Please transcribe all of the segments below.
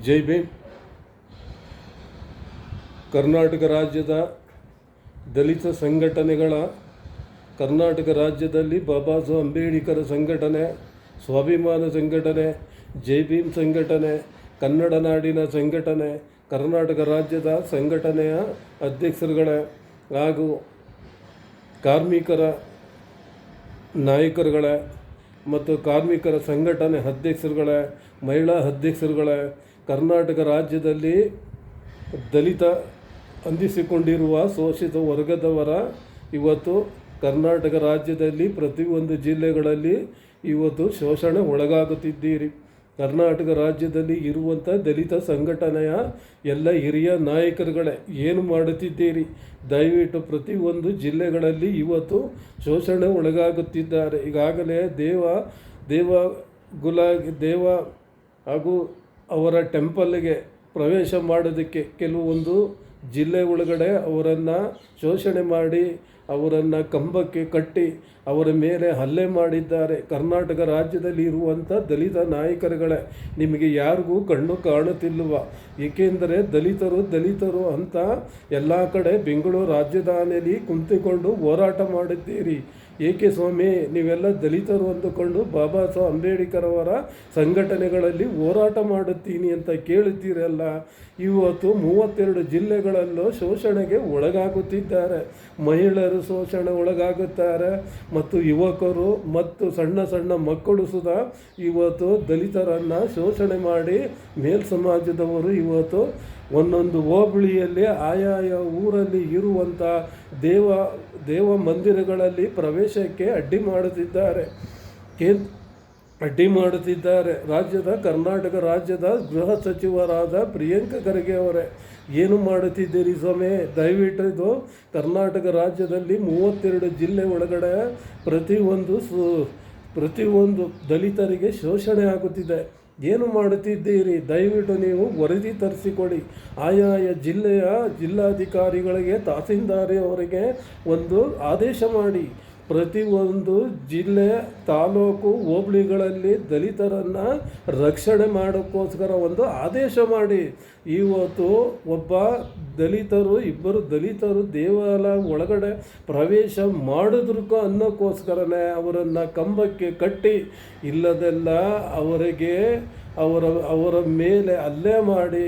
ಜೈ ಭೀಮ್. ಕರ್ನಾಟಕ ರಾಜ್ಯದ ದಲಿತ ಸಂಘಟನೆಗಳ ಕರ್ನಾಟಕ ರಾಜ್ಯದಲ್ಲಿ ಬಾಬಾ ಸಾಹೇಬ್ ಅಂಬೇಡ್ಕರ್ ಸಂಘಟನೆ, ಸ್ವಾಭಿಮಾನ ಸಂಘಟನೆ, ಜೈ ಭೀಮ್ ಸಂಘಟನೆ, ಕನ್ನಡ ನಾಡಿನ ಸಂಘಟನೆ, ಕರ್ನಾಟಕ ರಾಜ್ಯದ ಸಂಘಟನೆಯ ಅಧ್ಯಕ್ಷರುಗಳೇ ಹಾಗೂ ಕಾರ್ಮಿಕರ ನಾಯಕರುಗಳೇ ಮತ್ತು ಕಾರ್ಮಿಕರ ಸಂಘಟನೆ ಅಧ್ಯಕ್ಷರುಗಳೇ, ಮಹಿಳಾ ಅಧ್ಯಕ್ಷರುಗಳೇ, ಕರ್ನಾಟಕ ರಾಜ್ಯದಲ್ಲಿ ದಲಿತ ಅಂದಿಸಿಕೊಂಡಿರುವ ಶೋಷಿತ ವರ್ಗದವರ ಇವತ್ತು ಕರ್ನಾಟಕ ರಾಜ್ಯದಲ್ಲಿ ಪ್ರತಿಯೊಂದು ಜಿಲ್ಲೆಗಳಲ್ಲಿ ಇವತ್ತು ಶೋಷಣೆ ಒಳಗಾಗುತ್ತಿದ್ದೀರಿ. ಕರ್ನಾಟಕ ರಾಜ್ಯದಲ್ಲಿ ಇರುವಂಥ ದಲಿತ ಸಂಘಟನೆಯ ಎಲ್ಲ ಹಿರಿಯ ನಾಯಕರುಗಳೇ ಏನು ಮಾಡುತ್ತಿದ್ದೀರಿ? ದಯವಿಟ್ಟು ಪ್ರತಿಯೊಂದು ಜಿಲ್ಲೆಗಳಲ್ಲಿ ಇವತ್ತು ಶೋಷಣೆ ಒಳಗಾಗುತ್ತಿದ್ದಾರೆ. ಈಗಾಗಲೇ ದೇವ ಹಾಗೂ ಅವರ ಟೆಂಪಲ್ಗೆ ಪ್ರವೇಶ ಮಾಡೋದಕ್ಕೆ ಕೆಲವೊಂದು ಜಿಲ್ಲೆ ಒಳಗಡೆ ಅವರನ್ನು ಶೋಷಣೆ ಮಾಡಿ ಅವರನ್ನು ಕಂಬಕ್ಕೆ ಕಟ್ಟಿ ಅವರ ಮೇಲೆ ಹಲ್ಲೆ ಮಾಡಿದ್ದಾರೆ. ಕರ್ನಾಟಕ ರಾಜ್ಯದಲ್ಲಿ ಇರುವಂಥ ದಲಿತ ನಾಯಕರುಗಳೇ, ನಿಮಗೆ ಯಾರಿಗೂ ಕಣ್ಣು ಕಾಣುತ್ತಿಲ್ಲವ? ಏಕೆಂದರೆ ದಲಿತರು ಅಂತ ಎಲ್ಲ ಕಡೆ ಬೆಂಗಳೂರು ರಾಜಧಾನಿಯಲ್ಲಿ ಕುಂತುಕೊಂಡು ಹೋರಾಟ ಮಾಡುತ್ತೀರಿ. ಏಕೆ ಸ್ವಾಮಿ? ನೀವೆಲ್ಲ ದಲಿತರು ಅಂದುಕೊಂಡು ಬಾಬಾ ಸಾಹೇಬ್ ಅಂಬೇಡ್ಕರ್ ಅವರ ಸಂಘಟನೆಗಳಲ್ಲಿ ಹೋರಾಟ ಮಾಡುತ್ತೀನಿ ಅಂತ ಕೇಳುತ್ತೀರಲ್ಲ. ಇವತ್ತು 32 ಜಿಲ್ಲೆಗಳಲ್ಲೂ ಶೋಷಣೆಗೆ ಒಳಗಾಗುತ್ತಿದ್ದಾರೆ. ಮಹಿಳೆಯರು ಶೋಷಣೆ ಒಳಗಾಗುತ್ತಾರೆ ಮತ್ತು ಯುವಕರು ಮತ್ತು ಸಣ್ಣ ಮಕ್ಕಳು ಸುಧಾ ಇವತ್ತು ದಲಿತರನ್ನು ಶೋಷಣೆ ಮಾಡಿ ಮೇಲ್ಸಮಾಜದವರು ಇವತ್ತು ಒಂದೊಂದು ಹೋಬಳಿಯಲ್ಲಿ ಆಯಾಯ ಊರಲ್ಲಿ ಇರುವಂಥ ದೇವ ಮಂದಿರಗಳಲ್ಲಿ ಪ್ರವೇಶಕ್ಕೆ ಅಡ್ಡಿ ಮಾಡುತ್ತಿದ್ದಾರೆ. ಕರ್ನಾಟಕ ರಾಜ್ಯದ ಗೃಹ ಸಚಿವರಾದ ಪ್ರಿಯಾಂಕ ಖರ್ಗೆ ಅವರೇ ಏನು ಮಾಡುತ್ತಿದ್ದೀರಿ ಸ್ವಾಮಿ? ದಯವಿಟ್ಟು ಇದು ಕರ್ನಾಟಕ ರಾಜ್ಯದಲ್ಲಿ 32 ಜಿಲ್ಲೆ ಒಳಗಡೆ ಪ್ರತಿಯೊಂದು ದಲಿತರಿಗೆ ಶೋಷಣೆ ಆಗುತ್ತಿದೆ. ಏನು ಮಾಡುತ್ತಿದ್ದೀರಿ? ದಯವಿಟ್ಟು ನೀವು ವರದಿ ತರಿಸಿಕೊಡಿ. ಆಯಾಯ ಜಿಲ್ಲೆಯ ಜಿಲ್ಲಾಧಿಕಾರಿಗಳಿಗೆ, ತಹಸೀಲ್ದಾರ್ ಅವರಿಗೆ ಒಂದು ಆದೇಶ ಮಾಡಿ. ಪ್ರತಿಯೊಂದು ಜಿಲ್ಲೆ, ತಾಲೂಕು, ಹೋಬಳಿಗಳಲ್ಲಿ ದಲಿತರನ್ನು ರಕ್ಷಣೆ ಮಾಡೋಕ್ಕೋಸ್ಕರ ಒಂದು ಆದೇಶ ಮಾಡಿ. ಇವತ್ತು ಇಬ್ಬರು ದಲಿತರು ದೇವಾಲಯ ಒಳಗಡೆ ಪ್ರವೇಶ ಮಾಡಿದ್ರು ಅನ್ನೋಕ್ಕೋಸ್ಕರನೇ ಅವರನ್ನು ಕಂಬಕ್ಕೆ ಕಟ್ಟಿ ಇಲ್ಲದೆಲ್ಲ ಅವರ ಮೇಲೆ ಹಲ್ಲೆ ಮಾಡಿ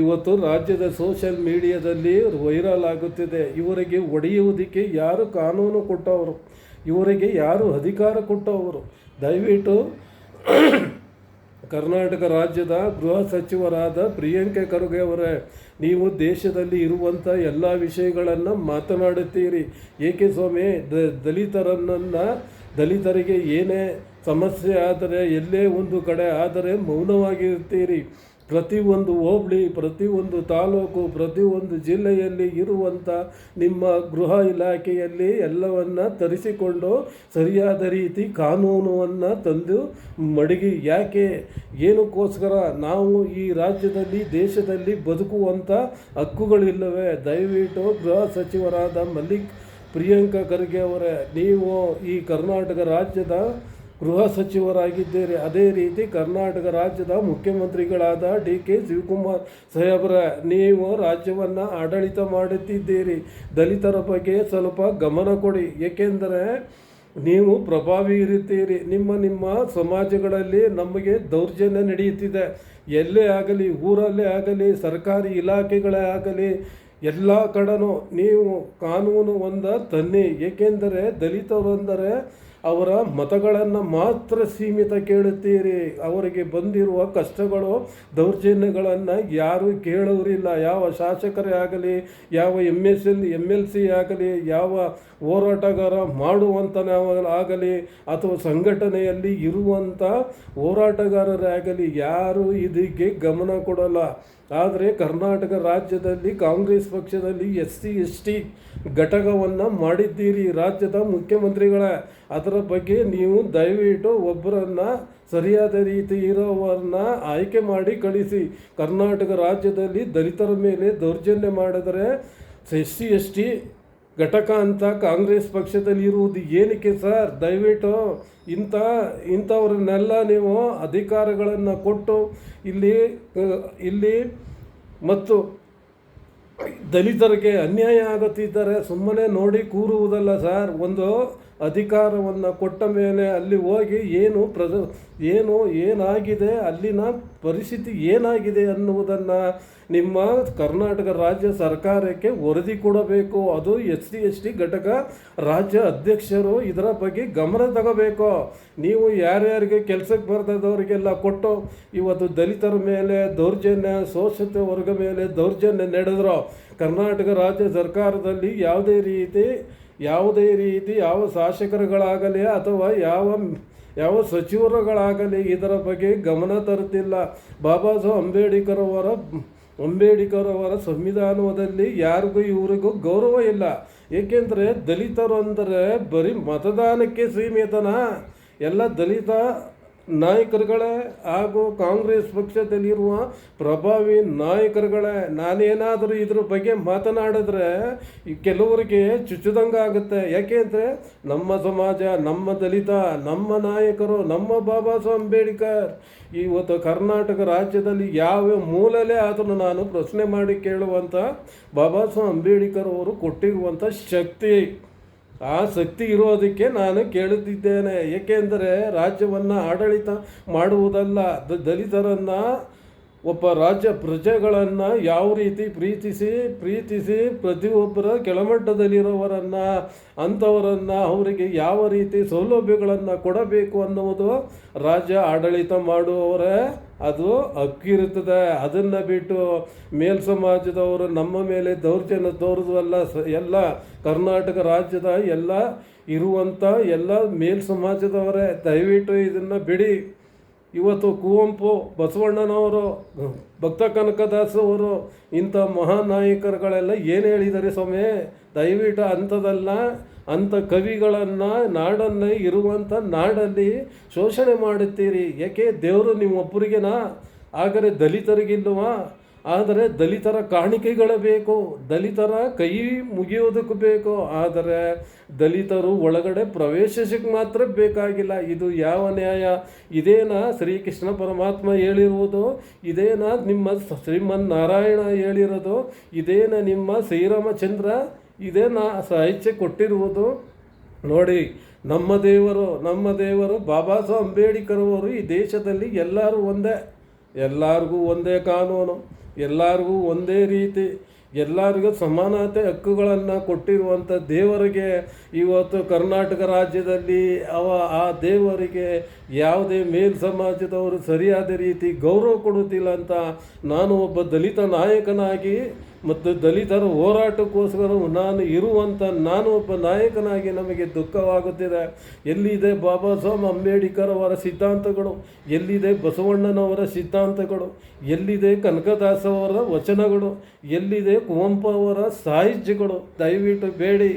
ಇವತ್ತು ರಾಜ್ಯದ ಸೋಷಿಯಲ್ ಮೀಡಿಯಾದಲ್ಲಿ ವೈರಲ್ ಆಗುತ್ತಿದೆ. ಇವರಿಗೆ ಹೊಡೆಯುವುದಕ್ಕೆ ಯಾರು ಕಾನೂನು ಕೊಟ್ಟವರು? ಇವರಿಗೆ ಯಾರು ಅಧಿಕಾರ ಕೊಟ್ಟವರು? ದಯವಿಟ್ಟು ಕರ್ನಾಟಕ ರಾಜ್ಯದ ಗೃಹ ಸಚಿವರಾದ ಪ್ರಿಯಾಂಕ ಖರ್ಗೆ ಅವರೇ, ನೀವು ದೇಶದಲ್ಲಿ ಇರುವಂಥ ಎಲ್ಲ ವಿಷಯಗಳನ್ನು ಮಾತನಾಡುತ್ತೀರಿ. ಏಕೆ ಸ್ವಾಮಿ? ದಲಿತರಿಗೆ ಏನೇ ಸಮಸ್ಯೆ ಆದರೆ, ಎಲ್ಲೇ ಒಂದು ಕಡೆ ಆದರೆ ಮೌನವಾಗಿರ್ತೀರಿ. ಪ್ರತಿಯೊಂದು ಹೋಬಳಿ, ಪ್ರತಿಯೊಂದು ತಾಲೂಕು, ಪ್ರತಿಯೊಂದು ಜಿಲ್ಲೆಯಲ್ಲಿ ಇರುವಂಥ ನಿಮ್ಮ ಗೃಹ ಇಲಾಖೆಯಲ್ಲಿ ಎಲ್ಲವನ್ನು ತರಿಸಿಕೊಂಡು ಸರಿಯಾದ ರೀತಿ ಕಾನೂನನ್ನು ತಂದು ಮಡಗಿ. ಯಾಕೆ? ಏನಕ್ಕೋಸ್ಕರ? ನಾವು ಈ ರಾಜ್ಯದಲ್ಲಿ, ದೇಶದಲ್ಲಿ ಬದುಕುವಂಥ ಹಕ್ಕುಗಳಿಲ್ಲವೇ? ದಯವಿಟ್ಟು ಗೃಹ ಸಚಿವರಾದ ಪ್ರಿಯಾಂಕ ಖರ್ಗೆ ಅವರೇ, ನೀವು ಈ ಕರ್ನಾಟಕ ರಾಜ್ಯದ ಗೃಹ ಸಚಿವರಾಗಿದ್ದೀರಿ. ಅದೇ ರೀತಿ ಕರ್ನಾಟಕ ರಾಜ್ಯದ ಮುಖ್ಯಮಂತ್ರಿಗಳಾದ DK ಶಿವಕುಮಾರ್ ಸಾಹೇಬ್ರ, ನೀವು ರಾಜ್ಯವನ್ನು ಆಡಳಿತ ಮಾಡುತ್ತಿದ್ದೀರಿ. ದಲಿತರ ಬಗ್ಗೆ ಸ್ವಲ್ಪ ಗಮನ ಕೊಡಿ. ಏಕೆಂದರೆ ನೀವು ಪ್ರಭಾವಿ ಇರುತ್ತೀರಿ. ನಿಮ್ಮ ಸಮಾಜಗಳಲ್ಲಿ ನಮಗೆ ದೌರ್ಜನ್ಯ ನಡೆಯುತ್ತಿದೆ. ಎಲ್ಲೇ ಆಗಲಿ, ಊರಲ್ಲೇ ಆಗಲಿ, ಸರ್ಕಾರಿ ಇಲಾಖೆಗಳೇ ಆಗಲಿ, ಎಲ್ಲ ಕಡೆನೂ ನೀವು ಕಾನೂನು ತನ್ನಿ. ಏಕೆಂದರೆ ದಲಿತರು ಅಂದರೆ ಅವರ ಮತಗಳನ್ನು ಮಾತ್ರ ಸೀಮಿತ ಕೇಳುತ್ತೀರಿ. ಅವರಿಗೆ ಬಂದಿರುವ ಕಷ್ಟಗಳು, ದೌರ್ಜನ್ಯಗಳನ್ನು ಯಾರೂ ಕೇಳುವುದಿಲ್ಲ. ಯಾವ ಶಾಸಕರೇ ಆಗಲಿ, ಯಾವ MLC ಆಗಲಿ, ಯಾವ ಹೋರಾಟಗಾರ ಆಗಲಿ, ಅಥವಾ ಸಂಘಟನೆಯಲ್ಲಿ ಇರುವಂಥ ಹೋರಾಟಗಾರರೇ ಆಗಲಿ, ಯಾರೂ ಇದಕ್ಕೆ ಗಮನ ಕೊಡಲ್ಲ. ಆದರೆ ಕರ್ನಾಟಕ ರಾಜ್ಯದಲ್ಲಿ ಕಾಂಗ್ರೆಸ್ ಪಕ್ಷದಲ್ಲಿ SC/ST ಘಟಕವನ್ನು ಮಾಡಿದ್ದೀರಿ ರಾಜ್ಯದ ಮುಖ್ಯಮಂತ್ರಿಗಳೇ. ಅದರ ಬಗ್ಗೆ ನೀವು ದಯವಿಟ್ಟು ಒಬ್ಬರನ್ನು ಸರಿಯಾದ ರೀತಿ ಇರೋವರನ್ನ ಆಯ್ಕೆ ಮಾಡಿ ಕಳಿಸಿ. ಕರ್ನಾಟಕ ರಾಜ್ಯದಲ್ಲಿ ದಲಿತರ ಮೇಲೆ ದೌರ್ಜನ್ಯ ಮಾಡಿದರೆ SC/ST ಘಟಕ ಅಂತ ಕಾಂಗ್ರೆಸ್ ಪಕ್ಷದಲ್ಲಿ ಇರುವುದು ಏನಕ್ಕೆ ಸರ್? ದಯವಿಟ್ಟು ಇಂಥವ್ರನ್ನೆಲ್ಲ ನೀವು ಅಧಿಕಾರಗಳನ್ನು ಕೊಟ್ಟು ಇಲ್ಲಿ ಮತ್ತು ದಲಿತರಿಗೆ ಅನ್ಯಾಯ ಆಗುತ್ತಿದ್ದರೆ ಸುಮ್ಮನೆ ನೋಡಿ ಕೂರುವುದಲ್ಲ ಸರ್. ಒಂದು ಅಧಿಕಾರವನ್ನು ಕೊಟ್ಟ ಮೇಲೆ ಅಲ್ಲಿ ಹೋಗಿ ಏನಾಗಿದೆ, ಅಲ್ಲಿನ ಪರಿಸ್ಥಿತಿ ಏನಾಗಿದೆ ಅನ್ನುವುದನ್ನು ನಿಮ್ಮ ಕರ್ನಾಟಕ ರಾಜ್ಯ ಸರ್ಕಾರಕ್ಕೆ ವರದಿ ಕೊಡಬೇಕು. ಅದು SC/ST ಘಟಕ ರಾಜ್ಯ ಅಧ್ಯಕ್ಷರು ಇದರ ಬಗ್ಗೆ ಗಮನ ತಗೋಬೇಕು. ನೀವು ಯಾರ್ಯಾರಿಗೆ ಕೆಲಸಕ್ಕೆ ಬರ್ತದವರಿಗೆಲ್ಲ ಕೊಟ್ಟು ಇವತ್ತು ದಲಿತರ ಮೇಲೆ ದೌರ್ಜನ್ಯ, ಶೋಷಿತ ವರ್ಗ ಮೇಲೆ ದೌರ್ಜನ್ಯ ನಡೆದ್ರು. ಕರ್ನಾಟಕ ರಾಜ್ಯ ಸರ್ಕಾರದಲ್ಲಿ ಯಾವುದೇ ರೀತಿ ಯಾವ ಶಾಸಕರುಗಳಾಗಲಿ ಅಥವಾ ಯಾವ ಸಚಿವರುಗಳಾಗಲಿ ಇದರ ಬಗ್ಗೆ ಗಮನ ತರುತ್ತಿಲ್ಲ. ಬಾಬಾ ಸಾಹೇಬ್ ಅಂಬೇಡ್ಕರ್ ಅವರ ಸಂವಿಧಾನದಲ್ಲಿ ಯಾರಿಗೂ ಇವರಿಗೂ ಗೌರವ ಇಲ್ಲ. ಏಕೆಂದರೆ ದಲಿತರು ಅಂದರೆ ಬರೀ ಮತದಾನಕ್ಕೆ ಸೀಮಿತನ? ಎಲ್ಲ ದಲಿತ ನಾಯಕರುಗಳೇ ಹಾಗೂ ಕಾಂಗ್ರೆಸ್ ಪಕ್ಷದಲ್ಲಿರುವ ಪ್ರಭಾವಿ ನಾಯಕರುಗಳೇ. ನಾನೇನಾದರೂ ಇದ್ರ ಬಗ್ಗೆ ಮಾತನಾಡಿದ್ರೆ ಕೆಲವರಿಗೆ ಚುಚ್ಚುದಂಗೆ ಆಗುತ್ತೆ. ಯಾಕೆಂದರೆ ನಮ್ಮ ಸಮಾಜ, ನಮ್ಮ ದಲಿತ, ನಮ್ಮ ನಾಯಕರು, ನಮ್ಮ ಬಾಬಾ ಸಾಹೇಬ್ ಅಂಬೇಡ್ಕರ್ ಇವತ್ತು ಕರ್ನಾಟಕ ರಾಜ್ಯದಲ್ಲಿ ಯಾವ ಮೂಲಲೇ ಆದರೂ ನಾನು ಪ್ರಶ್ನೆ ಮಾಡಿ ಕೇಳುವಂಥ ಬಾಬಾ ಸಾಹೇಬ್ ಅಂಬೇಡ್ಕರ್ ಅವರು ಕೊಟ್ಟಿರುವಂಥ ಶಕ್ತಿ, ಆ ಶಕ್ತಿ ಇರೋದಕ್ಕೆ ನಾನು ಕೇಳುತ್ತಿದ್ದೇನೆ. ಏಕೆಂದರೆ ರಾಜ್ಯವನ್ನು ಆಡಳಿತ ಮಾಡುವುದಲ್ಲ, ದಲಿತರನ್ನು, ಒಬ್ಬ ರಾಜ್ಯ ಪ್ರಜೆಗಳನ್ನು ಯಾವ ರೀತಿ ಪ್ರೀತಿಸಿ ಪ್ರತಿಯೊಬ್ಬರ ಕೆಳಮಟ್ಟದಲ್ಲಿರೋವರನ್ನು ಅಂಥವರನ್ನು ಅವರಿಗೆ ಯಾವ ರೀತಿ ಸೌಲಭ್ಯಗಳನ್ನು ಕೊಡಬೇಕು ಅನ್ನುವುದು ರಾಜ್ಯ ಆಡಳಿತ ಮಾಡುವವರೇ ಅದು ಹಕ್ಕಿರುತ್ತದೆ. ಅದನ್ನು ಬಿಟ್ಟು ಸಮಾಜದವರು ನಮ್ಮ ಮೇಲೆ ದೌರ್ಜನ್ಯ ತೋರಿದ್ವಲ್ಲ. ಎಲ್ಲ ಕರ್ನಾಟಕ ರಾಜ್ಯದ ಇರುವಂಥ ಎಲ್ಲ ಸಮಾಜದವರೇ ದಯವಿಟ್ಟು ಇದನ್ನು ಬಿಡಿ. ಇವತ್ತು ಕುವೆಂಪು, ಬಸವಣ್ಣನವರು, ಭಕ್ತ ಕನಕದಾಸ್ ಅವರು ಇಂಥ ಮಹಾನಾಯಕರುಗಳೆಲ್ಲ ಏನು ಹೇಳಿದ್ದಾರೆ ಸ್ವಾಮಿ? ದಯವಿಟ್ಟು ಅಂಥ ಕವಿಗಳನ್ನು ನಾಡನ್ನು ಇರುವಂಥ ನಾಡಲ್ಲಿ ಶೋಷಣೆ ಮಾಡುತ್ತೀರಿ. ಯಾಕೆ? ದೇವರು ನಿಮ್ಮೊಬ್ಬರಿಗೆನಾ? ಆದರೆ ದಲಿತರಿಗಿಲ್ವಾ? ಆದರೆ ದಲಿತರ ಕಾಣಿಕೆಗಳು ಬೇಕು, ದಲಿತರ ಕೈ ಮುಗಿಯೋದಕ್ಕೂ ಬೇಕು. ಆದರೆ ದಲಿತರು ಒಳಗಡೆ ಪ್ರವೇಶಿಸಕ್ಕೆ ಮಾತ್ರ ಬೇಕಾಗಿಲ್ಲ. ಇದು ಯಾವ ನ್ಯಾಯ? ಇದೇನಾ ಶ್ರೀಕೃಷ್ಣ ಪರಮಾತ್ಮ ಹೇಳಿರುವುದು? ಇದೇನಾ ನಿಮ್ಮ ಶ್ರೀಮನ್ನಾರಾಯಣ ಹೇಳಿರೋದು? ಇದೇನಾ ನಿಮ್ಮ ಶ್ರೀರಾಮಚಂದ್ರ ಇದೇನಾ ಸಾಹಿತ್ಯ ಕೊಟ್ಟಿರುವುದು? ನೋಡಿ, ನಮ್ಮ ದೇವರು ಬಾಬಾ ಸಾಹೇಬ್ ಅಂಬೇಡ್ಕರ್ ಅವರು ಈ ದೇಶದಲ್ಲಿ ಎಲ್ಲರಿಗೂ ಒಂದೇ ಕಾನೂನು, ಎಲ್ಲರಿಗೂ ಒಂದೇ ರೀತಿ, ಎಲ್ಲರಿಗೂ ಸಮಾನತೆ ಹಕ್ಕುಗಳನ್ನು ಕೊಟ್ಟಿರುವಂಥ ದೇವರಿಗೆ ಇವತ್ತು ಕರ್ನಾಟಕ ರಾಜ್ಯದಲ್ಲಿ ಆ ದೇವರಿಗೆ ಯಾವುದೇ ಸಮಾಜದವರು ಸರಿಯಾದ ರೀತಿ ಗೌರವ ಕೊಡುತ್ತಿಲ್ಲ ಅಂತ ನಾನು ಒಬ್ಬ ದಲಿತ ನಾಯಕನಾಗಿ ಮತ್ತು ದಲಿತರ ಹೋರಾಟಕ್ಕೋಸ್ಕರ ನಾನು ಒಬ್ಬ ನಾಯಕನಾಗಿ ನಮಗೆ ದುಃಖವಾಗುತ್ತಿದೆ. ಎಲ್ಲಿದೆ ಬಾಬಾ ಸಾಹೇಬ್ ಅಂಬೇಡ್ಕರ್ ಅವರ ಸಿದ್ಧಾಂತಗಳು? ಎಲ್ಲಿದೆ ಬಸವಣ್ಣನವರ ಸಿದ್ಧಾಂತಗಳು? ಎಲ್ಲಿದೆ ಕನಕದಾಸ ಅವರ ವಚನಗಳು? ಎಲ್ಲಿದೆ ಕುವೆಂಪು ಅವರ ಸಾಹಿತ್ಯಗಳು? ದಯವಿಟ್ಟು ಬೇಡಿ.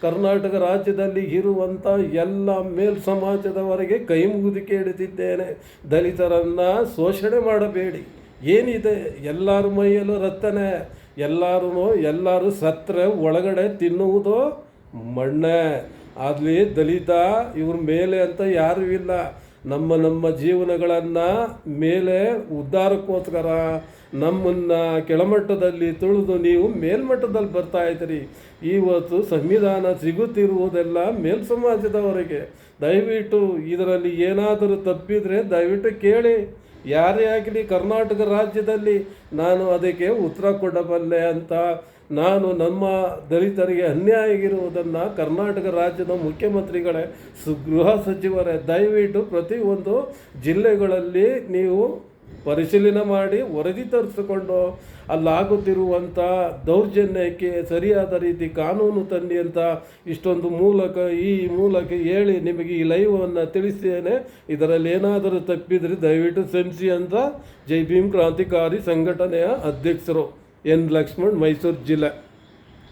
ಕರ್ನಾಟಕ ರಾಜ್ಯದಲ್ಲಿ ಇರುವಂಥ ಎಲ್ಲ ಸಮಾಜದವರೆಗೆ ಕೈ ಮುಗಿದು ಕೇಳುತ್ತಿದ್ದೇನೆ, ದಲಿತರನ್ನು ಶೋಷಣೆ ಮಾಡಬೇಡಿ. ಏನಿದೆ? ಎಲ್ಲರ ಮೈಯಲ್ಲೂ ರತ್ತನೆ, ಎಲ್ಲರೂ ಸತ್ತರೆ ಒಳಗಡೆ ತಿನ್ನುವುದು ಮಣ್ಣೆ. ಅಲ್ಲಿ ದಲಿತ ಇವ್ರ ಮೇಲೆ ಅಂತ ಯಾರೂ ಇಲ್ಲ. ನಮ್ಮ ಜೀವನಗಳನ್ನು ಮೇಲೆ ಉದ್ಧಾರಕ್ಕೋಸ್ಕರ ನಮ್ಮನ್ನು ಕೆಳಮಟ್ಟದಲ್ಲಿ ತುಳಿದು ನೀವು ಮೇಲ್ಮಟ್ಟದಲ್ಲಿ ಬರ್ತಾ ಇದ್ದೀರಿ. ಇವತ್ತು ಸಂವಿಧಾನ ಸಿಗುತ್ತಿರುವುದೆಲ್ಲ ಸಮಾಜದವರಿಗೆ. ದಯವಿಟ್ಟು ಇದರಲ್ಲಿ ಏನಾದರೂ ತಪ್ಪಿದರೆ ದಯವಿಟ್ಟು ಕೇಳಿ. ಯಾರೇ ಆಗಲಿ ಕರ್ನಾಟಕ ರಾಜ್ಯದಲ್ಲಿ ನಾನು ಅದಕ್ಕೆ ಉತ್ತರ ಕೊಡಬಲ್ಲೆ ಅಂತ ನಾನು ನಮ್ಮ ದಲಿತರಿಗೆ ಅನ್ಯಾಯ ಆಗಿರುವುದನ್ನು ಕರ್ನಾಟಕ ರಾಜ್ಯದ ಮುಖ್ಯಮಂತ್ರಿಗಳೇ, ಗೃಹ ಸಚಿವರೇ ದಯವಿಟ್ಟು ಪ್ರತಿಯೊಂದು ಜಿಲ್ಲೆಗಳಲ್ಲಿ ನೀವು ಪರಿಶೀಲನೆ ಮಾಡಿ ವರದಿ ತರಿಸಿಕೊಂಡು ಅಲ್ಲಾಗುತ್ತಿರುವಂಥ ದೌರ್ಜನ್ಯಕ್ಕೆ ಸರಿಯಾದ ರೀತಿ ಕಾನೂನು ತನ್ನಿ ಅಂತ ಈ ಮೂಲಕ ಹೇಳಿ ನಿಮಗೆ ಈ ಲೈವನ್ನು ತಿಳಿಸ್ತೇನೆ. ಇದರಲ್ಲಿ ಏನಾದರೂ ತಪ್ಪಿದರೆ ದಯವಿಟ್ಟು ಕ್ಷಮಿಸಿ ಅಂತ ಜೈ ಭೀಮ್ ಕ್ರಾಂತಿಕಾರಿ ಸಂಘಟನೆಯ ಅಧ್ಯಕ್ಷರು ಎನ್ ಲಕ್ಷ್ಮಣ್, ಮೈಸೂರು ಜಿಲ್ಲೆ.